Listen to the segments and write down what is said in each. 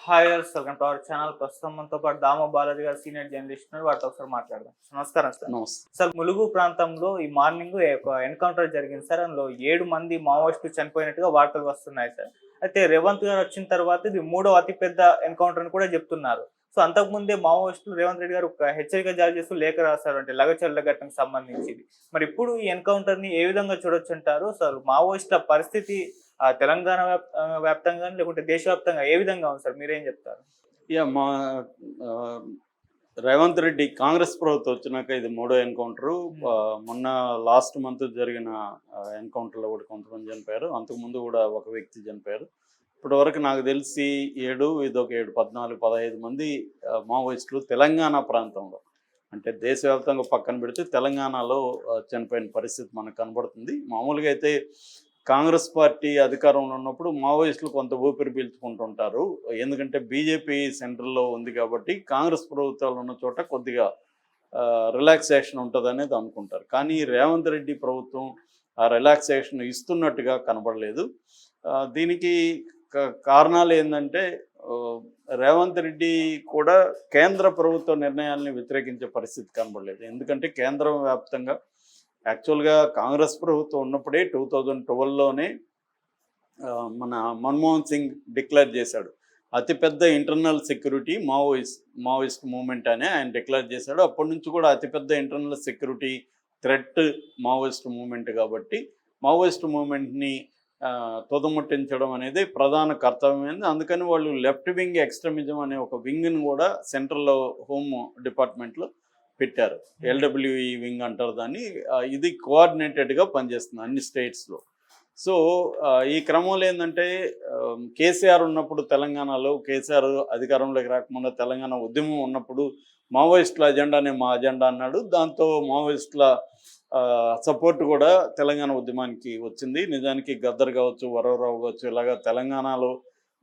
Hi welcome to our channel. ప్రస్తుతం మనతో పాటు దామ బాలాజీ గారు సీనియర్ జర్నలిస్ట్ ఉన్నారు. వారితో ఒకసారి మాట్లాడదాం. నమస్కారం సార్. నమస్తే. సార్, ములుగు ప్రాంతంలో ఈ మార్నింగ్ ఒక ఎన్కౌంటర్ జరిగింది సార్. అందులో 7 మంది మావోయిస్టులు చనిపోయినట్టుగా వార్తలు వస్తున్నాయి సార్. అయితే రేవంత్ గారు వచ్చిన తర్వాత ఇది 3వ అతిపెద్ద ఎన్కౌంటర్ అని కూడా చెప్తున్నారు. సో అంతకుముందే మావోయిస్టులు రేవంత్ రెడ్డి గారు ఒక హెచ్చరిక జారీ చేస్తూ లేఖ రాశారు, అంటే లగచర్ల ఘటనకు సంబంధించి. మరి ఇప్పుడు ఈ ఎన్కౌంటర్ ని ఏ విధంగా చూడొచ్చు అంటారు? అసలు మావోయిస్టుల పరిస్థితి తెలంగాణ వ్యాప్తంగా లేకుంటే దేశవ్యాప్తంగా ఏ విధంగా ఉంది సార్? మీరేం చెప్తారు? మా ఆహ్, రేవంత్ రెడ్డి కాంగ్రెస్ ప్రభుత్వం వచ్చినాక ఇది మూడో ఎన్కౌంటరు. మొన్న లాస్ట్ మంత్ జరిగిన ఎన్కౌంటర్లో కూడా కొంతమంది చనిపోయారు. అంతకుముందు కూడా ఒక వ్యక్తి చనిపోయారు. ఇప్పటి వరకు నాకు తెలిసి 7, ఇదొక 7, 14, 15 మంది మావోయిస్టులు తెలంగాణ ప్రాంతంలో, అంటే దేశవ్యాప్తంగా పక్కన పెడితే తెలంగాణలో చనిపోయిన పరిస్థితి మనకు కనబడుతుంది. మామూలుగా అయితే కాంగ్రెస్ పార్టీ అధికారంలో ఉన్నప్పుడు మావోయిస్టులు కొంత ఊపిరి పీల్చుకుంటుంటారు. ఎందుకంటే బీజేపీ సెంట్రల్లో ఉంది కాబట్టి కాంగ్రెస్ ప్రభుత్వాలు ఉన్న చోట కొద్దిగా రిలాక్సేషన్ ఉంటుంది అనేది అనుకుంటారు. కానీ రేవంత్ రెడ్డి ప్రభుత్వం ఆ రిలాక్సేషన్ ఇస్తున్నట్టుగా కనబడలేదు. దీనికి కారణాలు ఏంటంటే రేవంత్ రెడ్డి కూడా కేంద్ర ప్రభుత్వ నిర్ణయాల్ని వ్యతిరేకించే పరిస్థితి కనబడలేదు. ఎందుకంటే కేంద్రం వ్యాప్తంగా యాక్చువల్గా కాంగ్రెస్ ప్రభుత్వం ఉన్నప్పుడే 2012లోనే మన మన్మోహన్ సింగ్ డిక్లేర్ చేశాడు. అతిపెద్ద ఇంటర్నల్ సెక్యూరిటీ మావోయిస్ట్ మూవ్మెంట్ అని ఆయన డిక్లేర్ చేశాడు. అప్పటి నుంచి కూడా అతిపెద్ద internal security threat Maoist movement కాబట్టి మావోయిస్ట్ మూవ్మెంట్ని తుదముట్టించడం అనేది ప్రధాన కర్తవ్యమైంది. అందుకని వాళ్ళు లెఫ్ట్ వింగ్ ఎక్స్ట్రీమిజం అనే ఒక వింగ్ని కూడా సెంట్రల్ హోమ్ డిపార్ట్మెంట్లో పెట్టారు. ఎల్డబ్ల్యూఈ వింగ్ అంటారు దాన్ని. ఇది కోఆర్డినేటెడ్గా పనిచేస్తుంది అన్ని స్టేట్స్లో. సో ఈ క్రమంలో ఏంటంటే కేసీఆర్ ఉన్నప్పుడు తెలంగాణలో, కేసీఆర్ అధికారంలోకి రాకముందు తెలంగాణ ఉద్యమం ఉన్నప్పుడు మావోయిస్టుల అజెండానే మా అజెండా అన్నాడు. దాంతో మావోయిస్టుల సపోర్ట్ కూడా తెలంగాణ ఉద్యమానికి వచ్చింది. నిజానికి గద్దర్ కావచ్చు, వరవరావు కావచ్చు, ఇలాగా తెలంగాణలో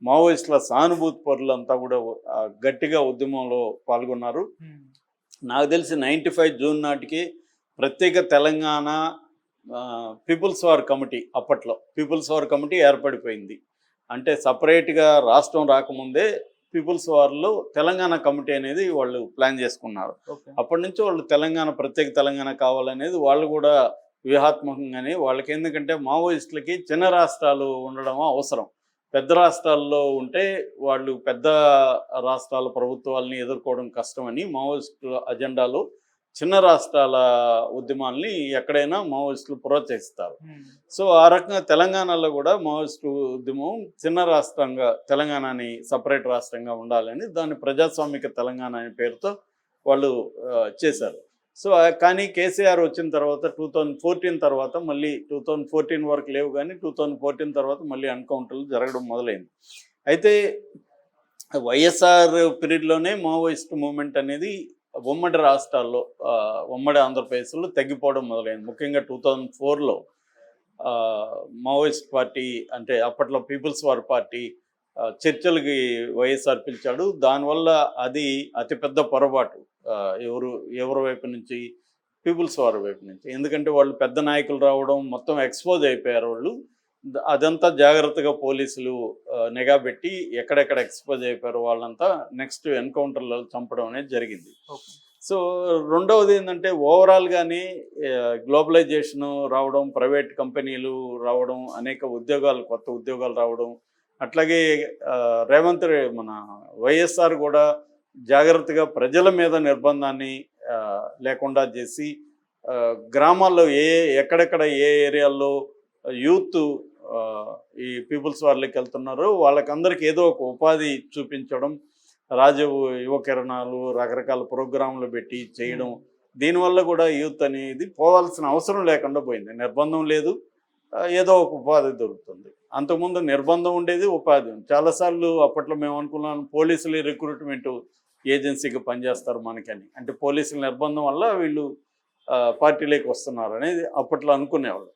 మావోయిస్టుల సానుభూతి పరులంతా కూడా గట్టిగా ఉద్యమంలో పాల్గొన్నారు. నాకు తెలిసి 95 జూన్ నాటికి ప్రత్యేక తెలంగాణ పీపుల్స్ వార్ కమిటీ, అప్పట్లో పీపుల్స్ వార్ కమిటీ ఏర్పడిపోయింది. అంటే సపరేట్గా రాష్ట్రం రాకముందే పీపుల్స్ వార్లో తెలంగాణ కమిటీ అనేది వాళ్ళు ప్లాన్ చేసుకున్నారు. అప్పటి నుంచి వాళ్ళు ప్రత్యేక తెలంగాణ కావాలనేది వాళ్ళు కూడా వ్యూహాత్మకంగానే వాళ్ళకి, ఎందుకంటే మావోయిస్టులకి చిన్న రాష్ట్రాలు ఉండడం అవసరం. పెద్ద రాష్ట్రాల్లో ఉంటే వాళ్ళు పెద్ద రాష్ట్రాల ప్రభుత్వాలని ఎదుర్కోవడం కష్టమని మావోయిస్టుల అజెండాలో చిన్న రాష్ట్రాల ఉద్యమాల్ని ఎక్కడైనా మావోయిస్టులు ప్రోత్సహిస్తారు. సో ఆ రకంగా తెలంగాణలో కూడా మావోయిస్టు ఉద్యమం చిన్న రాష్ట్రంగా తెలంగాణని సపరేట్ రాష్ట్రంగా ఉండాలని దాన్ని ప్రజాస్వామిక తెలంగాణ అనే పేరుతో వాళ్ళు చేశారు. సో కానీ కేసీఆర్ వచ్చిన తర్వాత 2014 తర్వాత మళ్ళీ 2014 వరకు లేవు, కానీ 2014 తర్వాత మళ్ళీ ఎన్కౌంటర్లు జరగడం మొదలైంది. అయితే వైఎస్ఆర్ పీరియడ్లోనే మావోయిస్ట్ మూవ్మెంట్ అనేది ఉమ్మడి రాష్ట్రాల్లో, ఉమ్మడి ఆంధ్రప్రదేశ్లో తగ్గిపోవడం మొదలైంది. ముఖ్యంగా 2004లో మావోయిస్ట్ పార్టీ, అంటే అప్పట్లో పీపుల్స్ వార్ పార్టీ చర్చలకి వైఎస్ఆర్ పిలిచాడు. దానివల్ల అది అతిపెద్ద పొరపాటు ఎవరి వైపు నుంచి, పీపుల్స్ వార్ వైపు నుంచి. ఎందుకంటే వాళ్ళు పెద్ద నాయకులు రావడం, మొత్తం ఎక్స్పోజ్ అయిపోయారు వాళ్ళు. అదంతా జాగ్రత్తగా పోలీసులు నిఘా పెట్టి ఎక్కడెక్కడ ఎక్స్పోజ్ అయిపోయారు వాళ్ళంతా నెక్స్ట్ ఎన్కౌంటర్లో చంపడం అనేది జరిగింది. సో రెండవది ఏంటంటే ఓవరాల్గానే గ్లోబలైజేషను రావడం, ప్రైవేట్ కంపెనీలు రావడం, అనేక ఉద్యోగాలు, కొత్త ఉద్యోగాలు రావడం, అట్లాగే మన వైఎస్ఆర్ కూడా జాగ్రత్తగా ప్రజల మీద నిర్బంధాన్ని లేకుండా చేసి గ్రామాల్లో ఎక్కడెక్కడ ఏ ఏరియాల్లో యూత్ ఈ పీపుల్స్ వార్లకి వెళ్తున్నారో వాళ్ళకందరికీ ఏదో ఒక ఉపాధి చూపించడం, యువ కిరణాలు, రకరకాల ప్రోగ్రాంలు పెట్టి చేయడం. దీనివల్ల కూడా యూత్ అనేది పోవాల్సిన అవసరం లేకుండా పోయింది. నిర్బంధం లేదు, ఏదో ఒక ఉపాధి దొరుకుతుంది. అంతకుముందు నిర్బంధం ఉండేది, ఉపాధి. చాలాసార్లు అప్పట్లో మేము అనుకున్నాం పోలీసులు రిక్రూట్మెంట్ ఏజెన్సీకి పనిచేస్తారు మనకని, అంటే పోలీసుల నిర్బంధం వల్ల వీళ్ళు పార్టీలోకి వస్తున్నారు అనేది అప్పట్లో అనుకునేవాళ్ళు.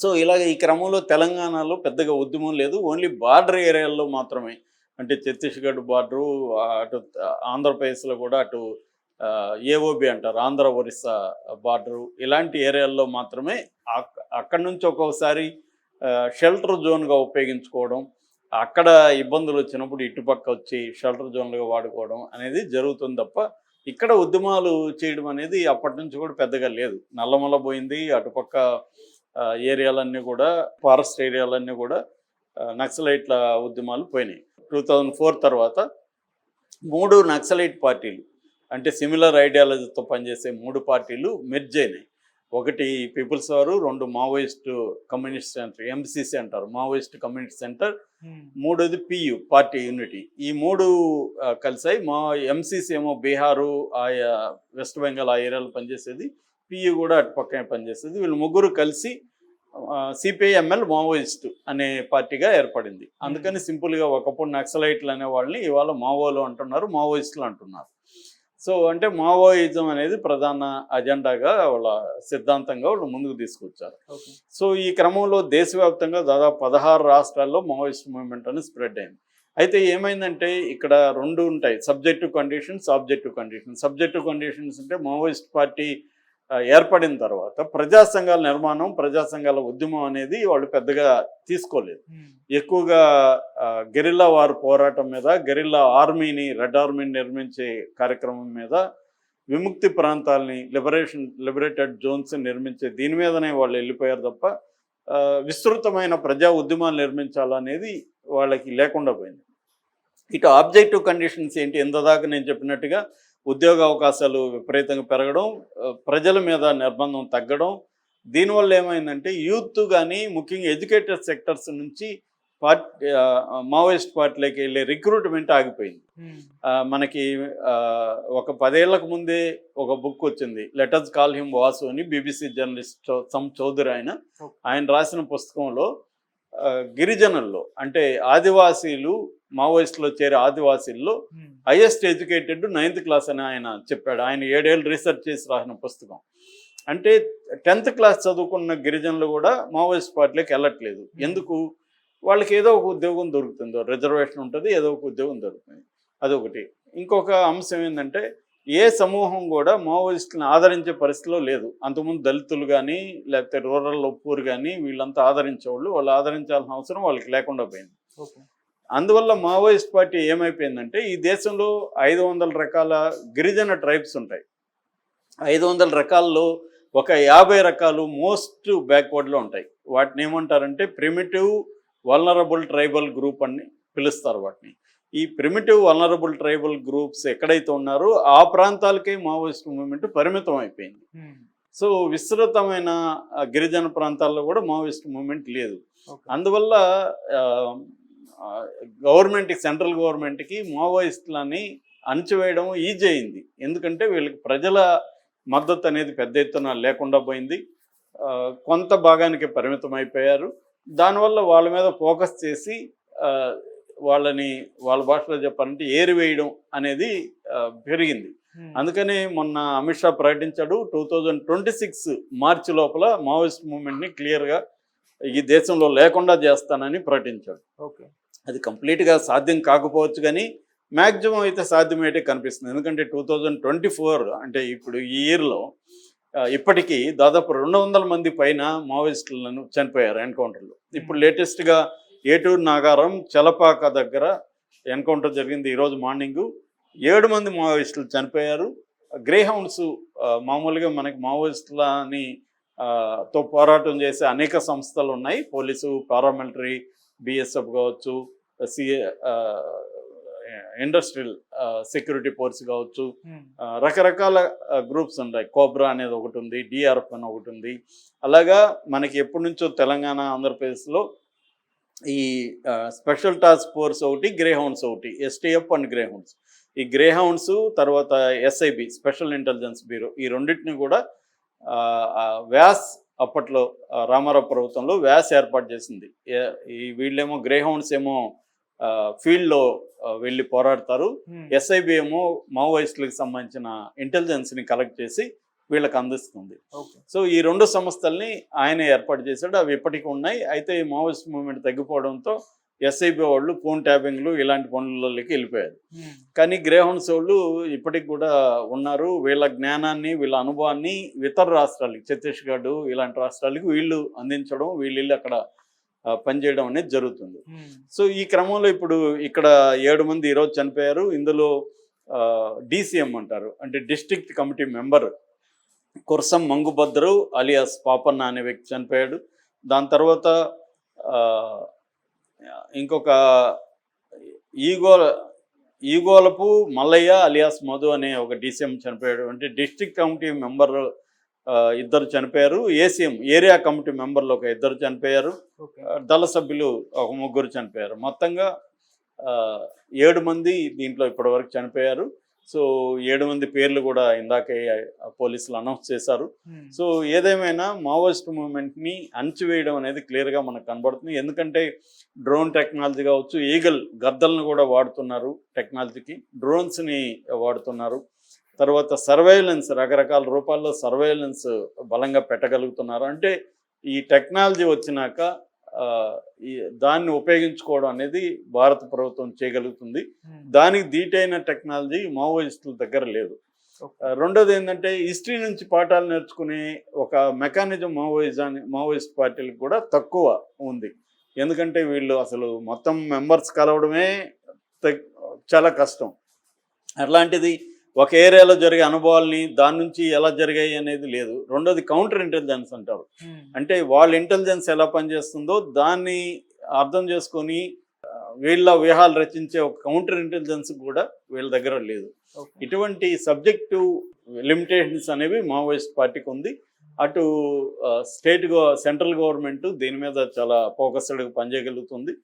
సో ఇలాగ ఈ క్రమంలో తెలంగాణలో పెద్దగా ఉద్యమం లేదు, ఓన్లీ బార్డర్ ఏరియాల్లో మాత్రమే. అంటే ఛత్తీస్గఢ్ బార్డరు, అటు ఆంధ్రప్రదేశ్లో కూడా అటు ఏఓబి అంటారు, ఆంధ్ర ఒరిస్సా బార్డరు, ఇలాంటి ఏరియాల్లో మాత్రమే అక్కడి నుంచి ఒక్కొక్కసారి షెల్టర్ జోన్గా ఉపయోగించుకోవడం, అక్కడ ఇబ్బందులు వచ్చినప్పుడు ఇటుపక్క వచ్చి షెల్టర్ జోన్లుగా వాడుకోవడం అనేది జరుగుతుంది తప్ప ఇక్కడ ఉద్యమాలు చేయడం అనేది అప్పటి నుంచి కూడా పెద్దగా లేదు. నల్లమల పోయింది, అటుపక్క ఏరియాలన్నీ కూడా ఫారెస్ట్ ఏరియాలన్నీ కూడా నక్సలైట్ల ఉద్యమాలు పోయినాయి. 2004 తర్వాత 3 నక్సలైట్ పార్టీలు అంటే సిమిలర్ ఐడియాలజీతో పనిచేసే 3 పార్టీలు మెర్జ్ అయినాయి. ఒకటి People's War, 2 Maoist Communist Centre MCC అంటారు, మావోయిస్ట్ కమ్యూనిస్ట్ సెంటర్, 3ది పియు పార్టీ యూనిటీ. ఈ 3 కలిసాయి. మా ఎంసీసీ ఏమో బీహారు వెస్ట్ బెంగాల్ ఆ ఏరియాలో పనిచేసేది, పియు కూడా అటు పక్కనే పనిచేసేది. వీళ్ళు ముగ్గురు కలిసి సిపిఐఎంఎల్ మావోయిస్ట్ అనే పార్టీగా ఏర్పడింది. అందుకని సింపుల్గా ఒకప్పుడు నక్సలైట్లు అనే వాళ్ళని ఇవాళ మావోలు అంటున్నారు, మావోయిస్టులు అంటున్నారు. సో అంటే మావోయిజం అనేది ప్రధాన అజెండాగా వాళ్ళ సిద్ధాంతంగా వాళ్ళు ముందుకు తీసుకొచ్చారు. సో ఈ క్రమంలో దేశవ్యాప్తంగా దాదాపు 16 రాష్ట్రాల్లో మావోయిస్ట్ మూవ్మెంట్ అని స్ప్రెడ్ అయింది. అయితే ఏమైందంటే ఇక్కడ 2 ఉంటాయి, subjective conditions, objective conditions. Subjective conditions అంటే మావోయిస్ట్ పార్టీ ఏర్పడిన తర్వాత ప్రజా సంఘాల నిర్మాణం, ప్రజా సంఘాల ఉద్యమం అనేది వాళ్ళు పెద్దగా తీసుకోలేదు. ఎక్కువగా గెరిల్లా వార్ పోరాటం మీద, గెరిల్లా ఆర్మీని, రెడ్ ఆర్మీని నిర్మించే కార్యక్రమం మీద, విముక్తి ప్రాంతాలని లిబరేటెడ్ జోన్స్ నిర్మించే దీని మీదనే వాళ్ళు వెళ్ళిపోయారు తప్ప విస్తృతమైన ప్రజా ఉద్యమాలు నిర్మించాలనేది వాళ్ళకి లేకుండా పోయింది. ఇటు ఆబ్జెక్టివ్ కండిషన్స్ ఏంటి, ఎంతదాకా నేను చెప్పినట్టుగా ఉద్యోగ అవకాశాలు విపరీతంగా పెరగడం, ప్రజల మీద నిర్బంధం తగ్గడం. దీనివల్ల ఏమైందంటే యూత్ కానీ ముఖ్యంగా ఎడ్యుకేటెడ్ సెక్టర్స్ నుంచి మావోయిస్ట్ పార్టీలోకి వెళ్ళే రిక్రూట్మెంట్ ఆగిపోయింది. మనకి ఒక 10 ఏళ్లకు ముందే ఒక బుక్ వచ్చింది, లెటర్స్ కాల్ హిమ్ వాసు అని, బీబీసీ జర్నలిస్ట్ సమ్ చౌదరి ఆయన రాసిన పుస్తకంలో గిరిజనుల్లో అంటే ఆదివాసీలు, మావోయిస్టులో చేరే ఆదివాసీల్లో హైయెస్ట్ ఎడ్యుకేటెడ్ 9th క్లాస్ అని ఆయన చెప్పాడు. ఆయన 7 ఏళ్ళు రీసెర్చ్ చేసి రాసిన పుస్తకం. అంటే 10th క్లాస్ చదువుకున్న గిరిజనులు కూడా మావోయిస్ట్ పార్టీలోకి వెళ్ళట్లేదు. ఎందుకు? వాళ్ళకి ఏదో ఒక ఉద్యోగం దొరుకుతుందో, రిజర్వేషన్ ఉంటుంది, ఏదో ఒక ఉద్యోగం దొరుకుతుంది, అదొకటి. ఇంకొక అంశం ఏంటంటే ఏ సమూహం కూడా మావోయిస్టులను ఆదరించే పరిస్థితిలో లేదు. అంతకుముందు దళితులు కానీ లేకపోతే రూరల్ పూర్ కానీ వీళ్ళంతా ఆదరించేవాళ్ళు, వాళ్ళు ఆదరించాల్సిన అవసరం వాళ్ళకి లేకుండా పోయింది. అందువల్ల మావోయిస్ట్ పార్టీ ఏమైపోయిందంటే ఈ దేశంలో 500 రకాల గిరిజన ట్రైబ్స్ ఉంటాయి. 500 రకాల్లో ఒక 50 రకాలు మోస్ట్ బ్యాక్వర్డ్లో ఉంటాయి. వాటిని ఏమంటారంటే ప్రిమిటివ్ వల్నరబుల్ ట్రైబల్ గ్రూప్ అని పిలుస్తారు వాటిని. ఈ ప్రిమిటివ్ వల్నరబుల్ ట్రైబల్ గ్రూప్స్ ఎక్కడైతే ఉన్నారో ఆ ప్రాంతాలకే మావోయిస్ట్ మూవ్మెంట్ పరిమితం అయిపోయింది. సో విస్తృతమైన గిరిజన ప్రాంతాల్లో కూడా మావోయిస్ట్ మూవ్మెంట్ లేదు. అందువల్ల గవర్నమెంట్కి, సెంట్రల్ గవర్నమెంట్కి మావోయిస్టులని అణచివేయడం ఈజీ అయింది. ఎందుకంటే వీళ్ళకి ప్రజల మద్దతు అనేది పెద్ద ఎత్తున లేకుండా పోయింది, కొంత భాగానికి పరిమితం అయిపోయారు. దానివల్ల వాళ్ళ మీద ఫోకస్ చేసి వాళ్ళని వాళ్ళ భాషలో చెప్పాలంటే ఏరివేయడం అనేది పెరిగింది. అందుకనే మొన్న అమిత్ షా ప్రకటించాడు 2026 మార్చి లోపల మావోయిస్ట్ మూవ్మెంట్ని క్లియర్గా ఈ దేశంలో లేకుండా చేస్తానని ప్రకటించాడు. అది కంప్లీట్గా సాధ్యం కాకపోవచ్చు కానీ మ్యాక్సిమం అయితే సాధ్యమైతే కనిపిస్తుంది. ఎందుకంటే 2024 అంటే ఇప్పుడు ఈ ఇయర్లో ఇప్పటికీ దాదాపు 200 మంది పైన మావోయిస్టులను చనిపోయారు ఎన్కౌంటర్లో. ఇప్పుడు లేటెస్ట్గా ఏటూరు నాగారం చలపాక దగ్గర ఎన్కౌంటర్ జరిగింది ఈరోజు మార్నింగు. 7 మంది మావోయిస్టులు చనిపోయారు. గ్రే హౌండ్స్ మామూలుగా మనకి మావోయిస్టులని తో పోరాటం చేసే అనేక సంస్థలు ఉన్నాయి, పోలీసు, పారామిలిటరీ, బిఎస్ఎఫ్ కావచ్చు, ఇండస్ట్రియల్ సెక్యూరిటీ ఫోర్స్ కావచ్చు, రకరకాల గ్రూప్స్ ఉంటాయి. కోబ్రా అనేది ఒకటి ఉంది, డిఆర్ఎఫ్ అని ఒకటి ఉంది. అలాగా మనకి ఎప్పటి నుంచో తెలంగాణ, ఆంధ్రప్రదేశ్లో ఈ స్పెషల్ టాస్క్ ఫోర్స్ ఒకటి, గ్రే హౌండ్స్ ఒకటి, ఎస్టీఎఫ్ అండ్ గ్రే హౌండ్స్. ఈ గ్రే హౌండ్స్ తర్వాత ఎస్ఐబి, స్పెషల్ ఇంటెలిజెన్స్ బ్యూరో, ఈ రెండింటిని కూడా వ్యాస్ అప్పట్లో రామారావు ప్రభుత్వంలో వ్యాస్ ఏర్పాటు చేసింది. ఈ వీళ్ళేమో గ్రే హౌండ్స్ ఏమో ఫీల్డ్లో వెళ్ళి పోరాడతారు, ఎస్ఐబి ఏమో మావోయిస్టులకు సంబంధించిన ఇంటెలిజెన్స్ని కలెక్ట్ చేసి వీళ్ళకి అందిస్తుంది. సో ఈ 2 సంస్థల్ని ఆయన ఏర్పాటు చేశాడు. అవి ఇప్పటికీ ఉన్నాయి. అయితే ఈ మావోయిస్ట్ మూవ్మెంట్ తగ్గిపోవడంతో ఎస్ఐబి వాళ్ళు ఫోన్ ట్యాపింగ్లు ఇలాంటి పనులకి వెళ్ళిపోయారు. కానీ గ్రే హౌండ్స్ వాళ్ళు ఇప్పటికి కూడా ఉన్నారు. వీళ్ళ జ్ఞానాన్ని, వీళ్ళ అనుభవాన్ని ఇతర రాష్ట్రాలకి, ఛత్తీస్గఢ్ ఇలాంటి రాష్ట్రాలకి వీళ్ళు అందించడం, వీళ్ళు అక్కడ పనిచేయడం అనేది జరుగుతుంది. ఉమ్, సో ఈ క్రమంలో ఇప్పుడు ఇక్కడ 7 మంది ఈరోజు చనిపోయారు. ఇందులో DCM అంటారు, అంటే district committee member Kursam Mangubhadru alias Papanna అనే వ్యక్తి చనిపోయాడు. దాని తర్వాత ఆ, ఇంకొక ఈగోలపు మల్లయ్య అలియాస్ మధు అనే ఒక DCM చనిపోయాడు. అంటే డిస్ట్రిక్ట్ కమిటీ మెంబర్ ఇద్దరు చనిపోయారు. ACM ఏరియా కమిటీ మెంబర్లు ఒక ఇద్దరు చనిపోయారు. ఓకే. దళ సభ్యులు ఒక 3 చనిపోయారు. మొత్తంగా 7 మంది దీంట్లో ఇప్పటివరకు చనిపోయారు. సో 7 మంది పేర్లు కూడా ఇందాకే పోలీసులు అనౌన్స్ చేశారు. ఉమ్, సో ఏదేమైనా మావోయిస్ట్ మూవ్మెంట్ని అణచివేయడం అనేది క్లియర్గా మనకు కనబడుతుంది. ఎందుకంటే డ్రోన్ టెక్నాలజీ కావచ్చు, ఈగల్ గద్దలను కూడా వాడుతున్నారు టెక్నాలజీకి, డ్రోన్స్ని వాడుతున్నారు. తర్వాత సర్వేలెన్స్, రకరకాల రూపాల్లో సర్వేలెన్స్ బలంగా పెట్టగలుగుతున్నారు. అంటే ఈ టెక్నాలజీ వచ్చినాక దాన్ని ఉపయోగించుకోవడం అనేది భారత ప్రభుత్వం చేయగలుగుతుంది. ఉమ్, దానికి ధీటైన టెక్నాలజీ మావోయిస్టుల దగ్గర లేదు. ఓకే. రెండోది ఏంటంటే హిస్టరీ నుంచి పాఠాలు నేర్చుకునే ఒక మెకానిజం మావోయిస్ట్ పార్టీలకు కూడా తక్కువ ఉంది. ఎందుకంటే వీళ్ళు అసలు మొత్తం మెంబర్స్ కలవడమే చాలా కష్టం. అట్లాంటిది ఒక ఏరియాలో జరిగే అనుభవాల్ని దాని నుంచి ఎలా జరిగాయి అనేది లేదు. రెండోది కౌంటర్ ఇంటెలిజెన్స్ అంటారు, ఉమ్, అంటే వాళ్ళ ఇంటెలిజెన్స్ ఎలా పనిచేస్తుందో దాన్ని అర్థం చేసుకొని వీళ్ళ వ్యూహాలు రచించే ఒక కౌంటర్ ఇంటెలిజెన్స్ కూడా వీళ్ళ దగ్గర లేదు. ఓకే. ఇటువంటి సబ్జెక్టివ్ లిమిటేషన్స్ అనేవి మావోయిస్ట్ పార్టీకి ఉంది. అటు సెంట్రల్ గవర్నమెంట్ దీని మీద చాలా ఫోకస్డ్గా పనిచేయగలుగుతుంది.